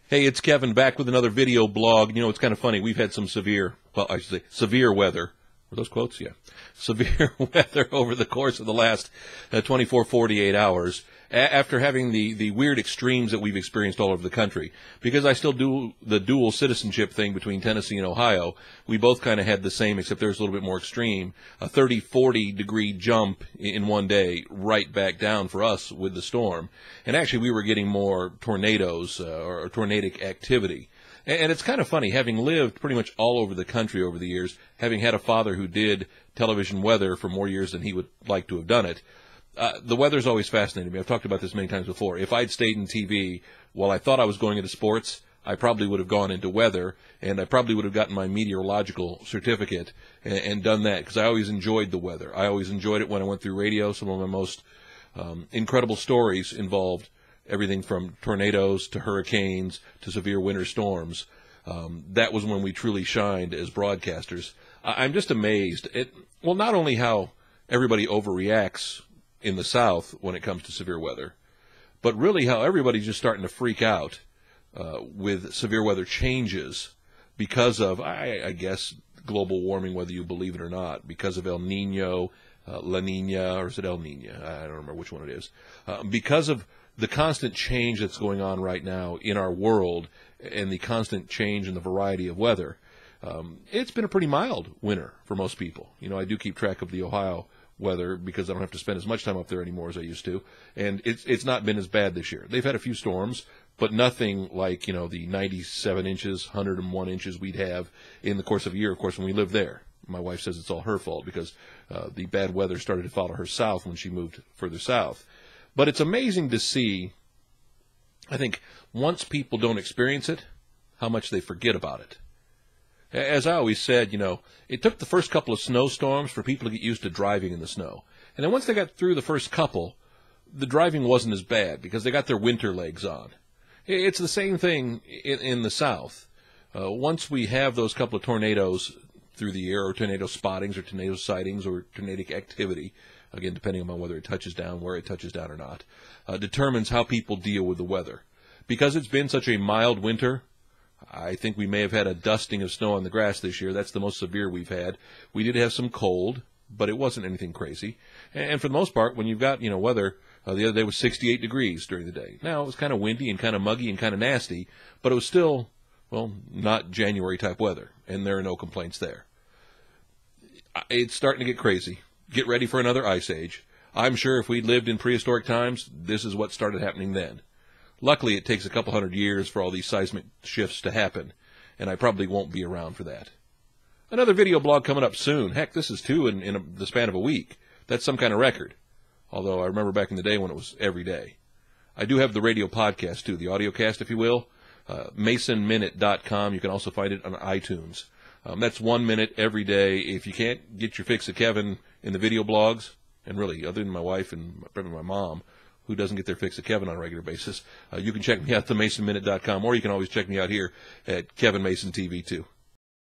Hey, it's Kevin back with another video blog. You know, it's kind of funny. We've had some severe, well, I should say severe weather. Were those quotes? Yeah. Severe weather over the course of the last 48 hours after having the weird extremes that we've experienced all over the country. Because I still do the dual citizenship thing between Tennessee and Ohio, we both kind of had the same, except there's a little bit more extreme, a 30, 40 degree jump in one day right back down for us with the storm. And actually we were getting more tornadoes or tornadic activity. And it's kind of funny, having lived pretty much all over the country over the years, having had a father who did television weather for more years than he would like to have done it, the weather's always fascinated me. I've talked about this many times before. If I'd stayed in TV while I thought I was going into sports, I probably would have gone into weather, and I probably would have gotten my meteorological certificate and done that, because I always enjoyed the weather. I always enjoyed it when I went through radio. Some of my most incredible stories involved everything from tornadoes to hurricanes to severe winter storms. That was when we truly shined as broadcasters. I'm just amazed at, well, not only how everybody overreacts in the South when it comes to severe weather, but really how everybody's just starting to freak out with severe weather changes because of, I guess, global warming, whether you believe it or not, because of El Nino, La Nina, or is it El Nino? I don't remember which one it is. Because of the constant change that's going on right now in our world and the constant change in the variety of weather, it's been a pretty mild winter for most people. You know, I do keep track of the Ohio weather because I don't have to spend as much time up there anymore as I used to, and it's not been as bad this year. They've had a few storms, but nothing like, you know, the 97 inches, 101 inches we'd have in the course of a year, of course, when we lived there. My wife says it's all her fault because the bad weather started to follow her south when she moved further south. But it's amazing to see, I think, once people don't experience it, how much they forget about it. As I always said, you know, it took the first couple of snowstorms for people to get used to driving in the snow. And then once they got through the first couple, the driving wasn't as bad because they got their winter legs on. It's the same thing in the South. Once we have those couple of tornadoes through the year, or tornado spottings, or tornado sightings, or tornadic activity, again, depending on whether it touches down, where it touches down or not, determines how people deal with the weather. Because it's been such a mild winter, I think we may have had a dusting of snow on the grass this year. That's the most severe we've had. We did have some cold, but it wasn't anything crazy. And for the most part, when you've got, you know, weather, the other day was 68 degrees during the day. Now, it was kind of windy and kind of muggy and kind of nasty, but it was still, well, not January-type weather, and there are no complaints there. It's starting to get crazy. Get ready for another ice age. I'm sure if we'd lived in prehistoric times, this is what started happening then. Luckily, it takes a couple hundred years for all these seismic shifts to happen, and I probably won't be around for that. Another video blog coming up soon. Heck, this is two in the span of a week. That's some kind of record. Although I remember back in the day when it was every day. I do have the radio podcast, too, the audio cast, if you will. MasonMinute.com. You can also find it on iTunes. That's 1 minute every day. If you can't get your fix of Kevin in the video blogs, and really, other than my wife and probably my mom, who doesn't get their fix of Kevin on a regular basis, you can check me out at themasonminute.com, or you can always check me out here at Kevin Mason TV, too.